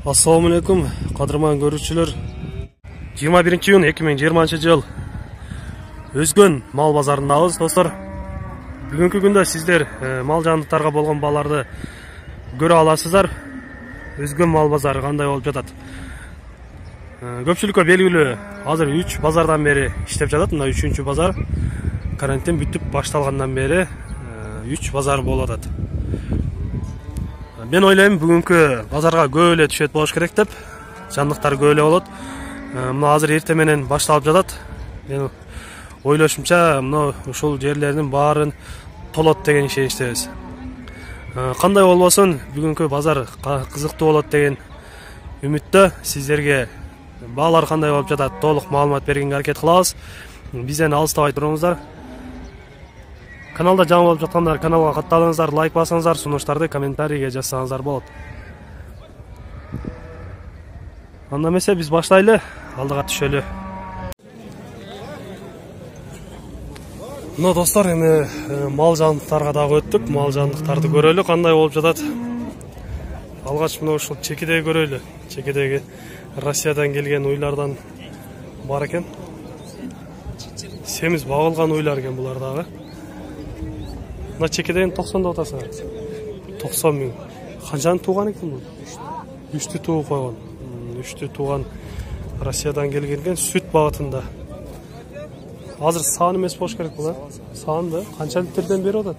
Assalamu alaikum, qadırman görüşçüler. 21 iyun 2020 жыл Өзгөн мал базарындабыз, достор. Бүгүнкү күндө сиздер мал жандыктарга болгон бааларды көрө аласыздар. Өзгөн мал базары кандай болуп жатат? Көпчүлүккө белгилүү, азыр 3 базардан бери иштеп жатат. Мына 3-чү базар карантин бүтүп башталгандан бери 3 базар болуп атат. Мен ойлойм, бүгүнкү базарга көп эле түшөт болуш керек деп. Жандыктар көп эле болот. Мына азыр эртең менен башталып жатат. Мен ойлошумча, мына ушул жерлердин баарын толот деген ишеничтебиз. Кандай болбосун, бүгүнкү базар кызыктуу болот деген үмүттө сиздерге баалар кандай болуп жатат толук маалымат бергенге аракет кылабыз. Бизден алыстабай туруңуздар. Каналда жаңы болуп жаткандар каналга катталыңыздар, лайк басыңыздар, сунуштарды комментарийге жазсаңыздар болот. Анда эмесе биз баштайлы, алдыга түшөлү. Мына достор, эми мал жандыктарга дагы өттүк, мал жандыктарды көрөлү, кандай болуп жатат. Алгач мына ушул чекедеги көрөлү. Чекедеги Россиядан келген уйлардан бар экен. Семиз багылган уйлар экен булар дагы. Мына чекеден 90 да атасыңар. 90 миң. Канчаны тууган экен бул? 3тү тууп койгон. 3тү тууган Россиядан келген сүт багытында. Азыр саан эмес болуш керек бул, саан да канча литрден берип атат?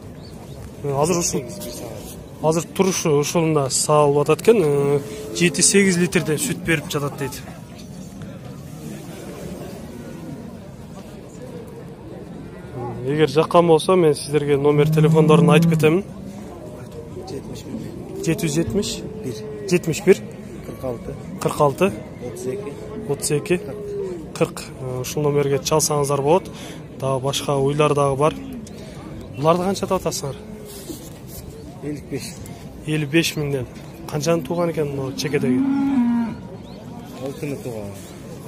Азыр турушу ушунда саалып атат экен, 7-8 литрден сүт берип жатат дейт. Эгер жаккан болсо, мен сиздерге номер телефондорун айтып кетемин. 770 71 46 32 40 ушул номерге чалсаңыздар болот. Дагы башка уйлар дагы бар. Буларды канча атасыңар? 55 миңден. Канчаны тууган экен бул чекедеги? 6-ны тууган.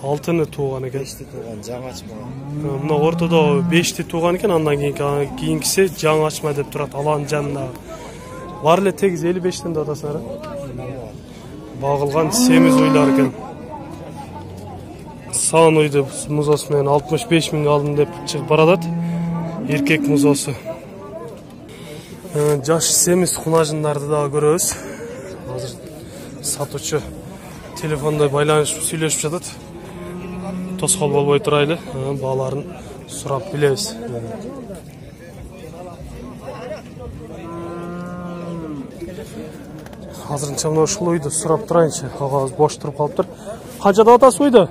6-ны тууган экен. 5-ти тууган, жаңы ачма. Мына ортодо 5-ти тууган экен, андан кийинкиси жаңы ачма деп турат, аланын жанында. Бар эле тегиз 55-тен да атасыңар. Багылган семиз уйлар экен. Саан уйду музосу менен 65 миң алдым деп чыгып баратат. Эркек музосу. Жаш семиз кунажындарды дагы көрөбүз. Азыр сатуучу телефондо байланышып сүйлөшүп жатат. Тоскоол болбой турайлы, бааларын сурап билебиз. Азырынча мына ушул уйду сурап турайынчы. Агабыз бош туруп калыптыр. Канча деп атасыз уйду?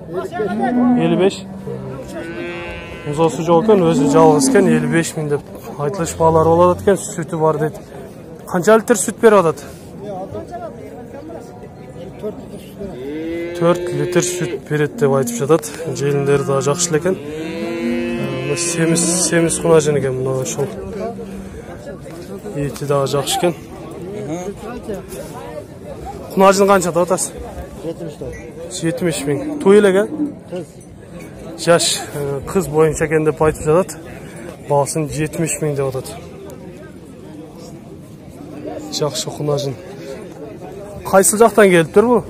55. Музосу жок экен, өзү жалгыз экен, 55 миң деп айтылыш баалар болот экен, сүтү бар дейт. Канча литр сүт берип атат? 4 литр сүт берет деп айтып жатат. Желиндери да жакшы эле экен. Семиз кунажын экен мына ошол. Эти дагы жакшы экен. Кунажын канча деп атасыз? 70 миң. Той эле экен? Жаш кыз боюнча экен деп айтып жатат. Баасын 70 миң деп атат. Жакшы кунажын. Кайсы жактан келиптир бу?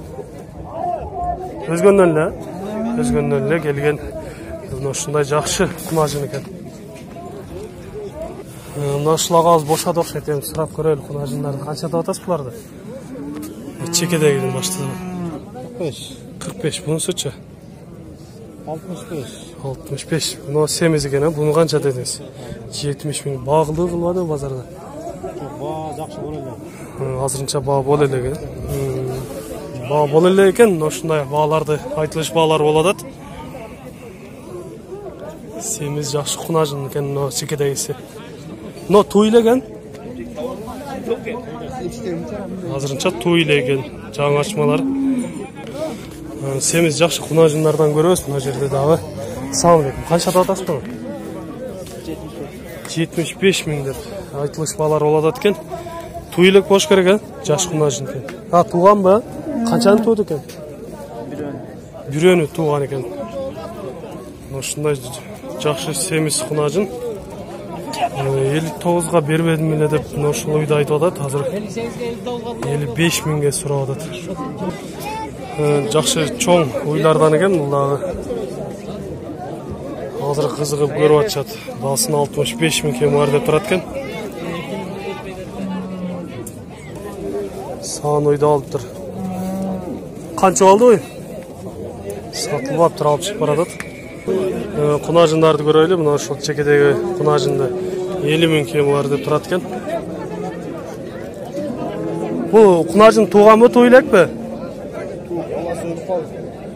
Өзгөндөн эле келген. Мына ушундай жакшы кунажын экен. Мына ушул агабыз бошады окшойт, эми сурап көрөлү кунажындарды. Канча деп атасыз буларды? Чекедегидин баштыгы. 45. Бунусучу? 65. Мына семиз экен, буну канча дедиңиз? 70 миң. Багылуу кылбады базарда? Баа жакшы боло эле. Азырынча баа боло эле экен. Баа боло эле экен, ушундай бааларды айтылыш баалар болот атат. Семиз жакшы кунажын экен мына чекедегиси. Мына туй эле экен. Азырынча туй эле экен, жаңы ачмалар. Семиз жакшы кунажындардан көрөбүз мына жерде дагы. Салам алейкум. Канча деп атасыз буну? 75 миң деп айтылыш баалар болот атат экен. Туй элек болуш керек, жаш кунажын экен. Тууганбы? Канчаны тууду экен? Бирөөнү тууган экен. Ушундай жакшы семиз кунажын. 59'ga бербедим эле деп ошол үйдү айтып атат. Азыр 55 миңге сурап атат. Жакшы чоң уйлардан экен бул дагы. Азыр кызыгып көрүп атышат. Баасын 65 миң кем бар деп турат экен. Саан ойду алыптыр. Канча алды ой? Сатылып аптыр, алып чыгып баратат. Кунажындарды көрөлү. Мына ошол чекедеги кунажынды 50 миң кем бар деп турат экен. Бул кунажын тууганбы, туу элекпи?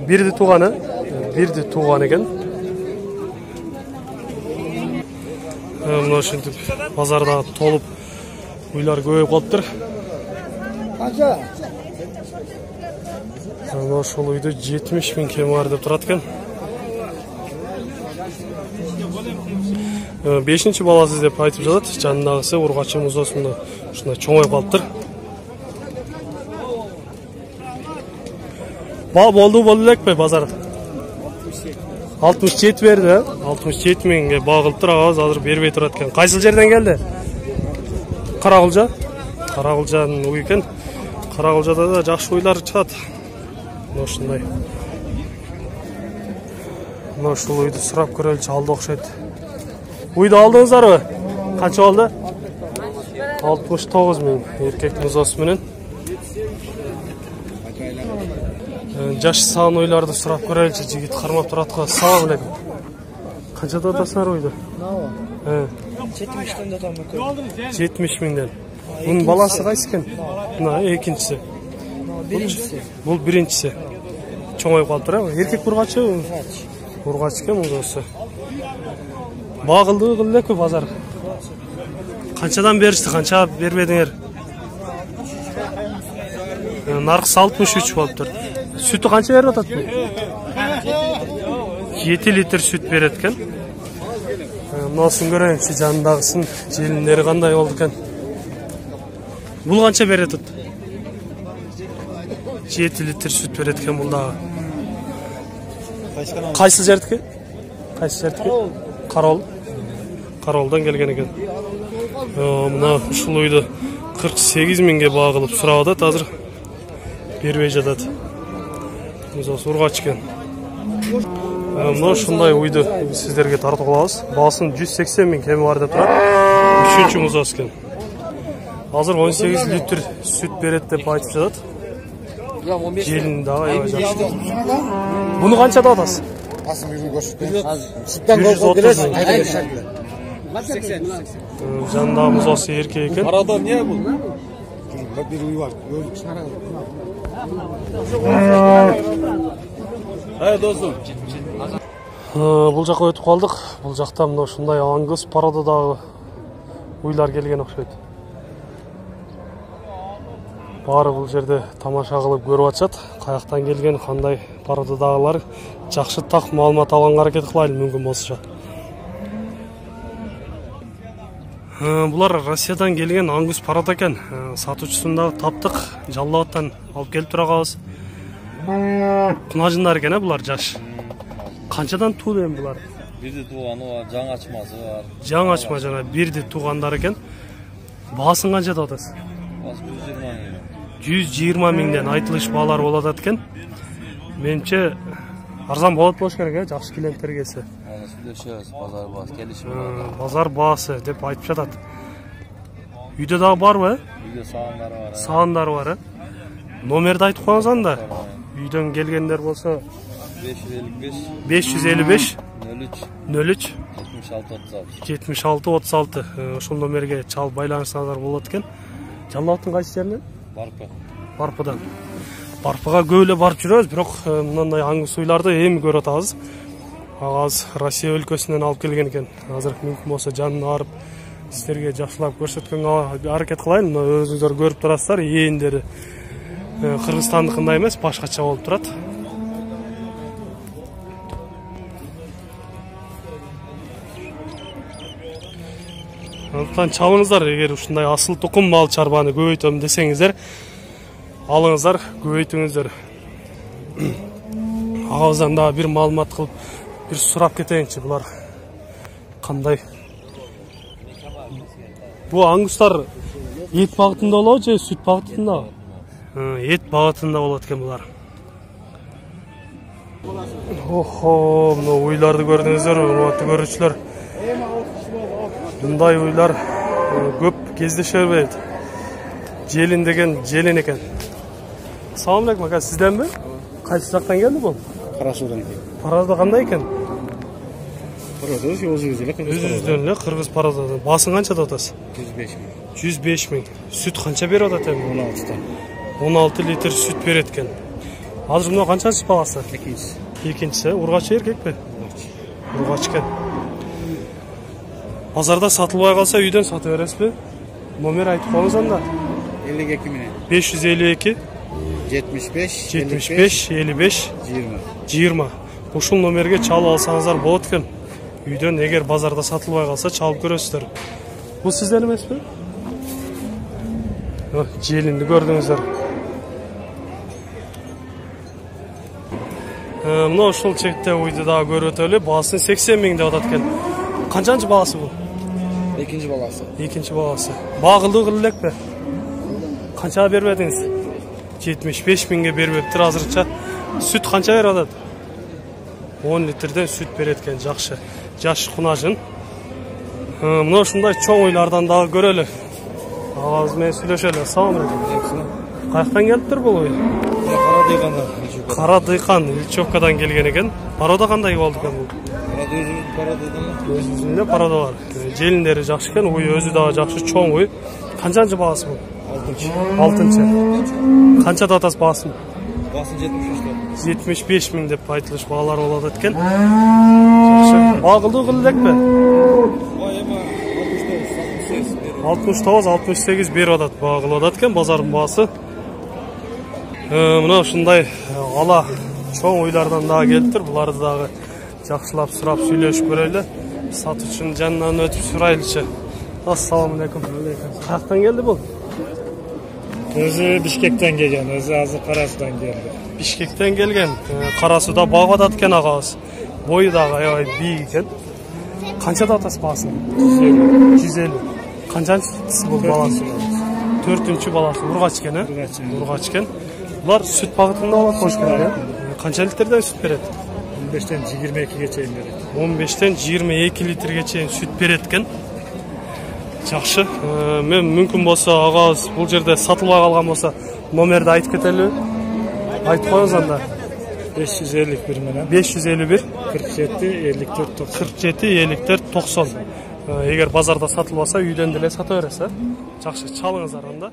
Бирди тууганы? Бирди тууган экен. Мына ошентип базарда толуп уйлар көбөйүп калыптыр. Канча? Ошол үйдө 70 миң кем бар деп турат экен. 5-чи баласы деп айтып жатат. Жанындагысы ургачы музосунда ушундай чоңоюп калыптыр. Болду элекпи базарда? 67 берди, 67 миңге багылыптыр, азыр бербей турат экен. Кайсыл жерден келди? Карагылжа? Карагылжанын уй экен. Карагылжада да жакшы уйлар чыгат. Ошундай. Мына ушул үйдү сурап көрөлчү, алды окшойт. Uydu aldыңыздарбы? Канча алды? 69 миң эркек музосы менен. Жаш саан ойларды сурап көрөлчү, жигит кармап турат го. Салам алейкум. Канчада атасыңар ойду? 70 миңден атам. 70 миңден. Бунун баласы кайсы экен? Мына экинчиси. Бул биринчиси. Чоңоюп калыптыр, эркек ургачы? Ургач экен музосы. Багылды кыллекпи базар? Канчадан беришти, канча бербедиңер? Наркысы 63 болуптур. Сүтү канча берип атат бул? 7 литр сүт берет экен. Мынасын көрөйүнчү, жанындагысын, желиндери кандай болду экен? Бул канча берет атат? 7 литр сүт берет экен бул дагы. Кайсы жердики? Кайсы жердики? Карол. Каролдан келген екен. Мына ушул үйдү 48 миңге багылып сурап атат, азыр бербей жатат. Музосы ургач экен. Мына ушундай үйдү сиздерге тартып калабыз. Баасын 180 миң кеми бар деп турат. 3-чү музосы экен. Азыр 18 литр сүт берет деп айтып жатат. Желин дагы аябай жакшы. Буну канчада атасыз? Асым үйрүн көрсөтпөйм. Сүттөн колго бересиң, кайда беришет? 80. Жанында музосы эркек экен. Арада эмне бул? Бир үй бар. Досум. Бул жака өтүп калдык. Бул жакта мына ушундай аңгыз парада дагы уйлар келген окшойт. Баары бул жерде тамаша кылып көрүп атышат. Каяктан келген, кандай парададагылар жакшы так маалымат алганга аракет кылайлы, мүмкүн болсо. Булар Россиядан келген аңгыз парада экен. Сатуучусун дагы таптык, Жалал-Абадтан алып келип турабыз. Кунажындар экен, булар жаш. Канчадан туулу эми булар? Бирди тууганы бар, жаңы ачмасы бар. Жаңы ачма жана бирди туугандар экен. Баасын канча деп атасыз? Баасы 120 миң. 120 миңден айтылыш баалар болот экен. Менимче арзан болуш керек, жакшы клиенттер келсе. Сүйлөшөбүз, базар баасы келишип. Базар баасы деп айтып жатат. Үйдө дагы барбы? Үйдө саандары бар. Саандары бар. Номерди айтып коюңуз анда. Үйдөн келгендер болсо 555 03 76 36 ошол номерге чалып байланышсаңыздар болот экен. Жалал-Абадтын кайсы жеринен? Барпыдан. Барпыга көп эле барып жүрөбүз, бирок мындай аңгыз уйларды эми көрүп атабыз. Агаз Россия өлкөсүнөн алып келген экен. Азыр мүмкүн болсо жанына барып сиздерге жакшылап көрсөткөнгө аракет кылайын. Мына өзүңүздөр көрүп турасыздар, ээндери Кыргызстандыкындай эмес, башкача болуп турат. Антан чалыңыздар, эгер ушундай асыл тукум мал чарбаны көбөйтөм десеңиздер, алыңыздар, көбөйтүңүздөр. Агабыздан дагы бир маалымат кылып, бир сурап кетейинчи, булар кандай Bu аңгустар ет бағытында болады же сүт бағытында? Ет бағытында болады екен бұлар. Охо, мына ойларды көрдіңіздер, урматтуу көрүүчүлөр. Мындай ойлар көп кездеше бербейт. Желин деген желин екен. Assalamu alaikum aka, sizdenmi? Qaysi жақтан келди бұл? Қарасудан. Парада қандай екен? Парада өзүздөн эле кыргыз парада. Басың канчада атасыз? 105 миң. Сүт қанша беріп атат эми? 16 литр сүт берет экен. Азыр мына канчанчы баласы? Экинчиси. Ургач эркек пе? Ургач экен. Базарда сатылбай калса үйдөн сатып бересизби? Номер айтып коюңуз анда. 52 менен. 552 75 55 20. Ушул номерге чалып алсаңыздар болот экен. Үйдөн эгер базарда сатылбай калса чалып көрөсүздөр. Бул сизден эмеспи? Желинди көрдүңүздөр. Мына ушул чекте уйду дагы көрүп өтөлү. Баасын 80 миң деп атат экен. Канчанчы баласы бул? Экинчи баласы. Экинчи баласы. Багылдуу кылып элекпи? Канчага бербедиңиз? 75 миңге бербептир азырча. Сүт канча берип атат? 10 литрден сүт берет экен, жакшы. Жаш кунажын. Мына ушундай чоң ойлардан дагы көрөлү. Агабыз менен сүйлөшөлү. Assalamu alaikum. Каяктан келиптир бул ой? Кара дыйкан Ильчевкадан келген экен. Парада кандай болду экен бул? Өзүнүн парада бар. Желиндери жакшы экен, уй өзү дагы жакшы, чоң уй. Канчанчы баласы бул? 6-чы. Канчада атасы баасын? Баасын 75 миң деп айтылыш баалар болот экен. Жакшы. Багылдуу кылып элекпи? 69-68 берип атат, багылып атат экен базардын баасы. Мына ушундай ала чоң ойлардан дагы келиптир. Буларды дагы жакшылап сурап сүйлөшүп көрөлү. Сатуучунун жанынан өтүп сурайлычы. Assalamu alaikum. Каяктан келди бул? Өзү Бишкектен келген, өзү азыр Карасудан келди. Бишкектен келген. Карасуда багып атат экен агабыз. Бою дагы аябай бийик экен. Канчада атасы баасын? 150. Канчанчысы бул баласы? 4-чү баласы. Ургач экен, Ургач экен. Булар сүт багытында болот болуш керек, Канча литрден сүт берет? 15-тен 22-ге чейин берет. 15-тен 22 литрге чейин сүт берет экен. Жакшы. Мен мүмкүн болсо агабыз бул жерде сатылбай калган болсо номерди айтып кетелби? Айтып коюңуз анда. 551 менен 551 47 54 90. 47 54 90. Эгер базарда сатылбаса үйдөн деле сата бересиз, Жакшы, чалыңыздар анда.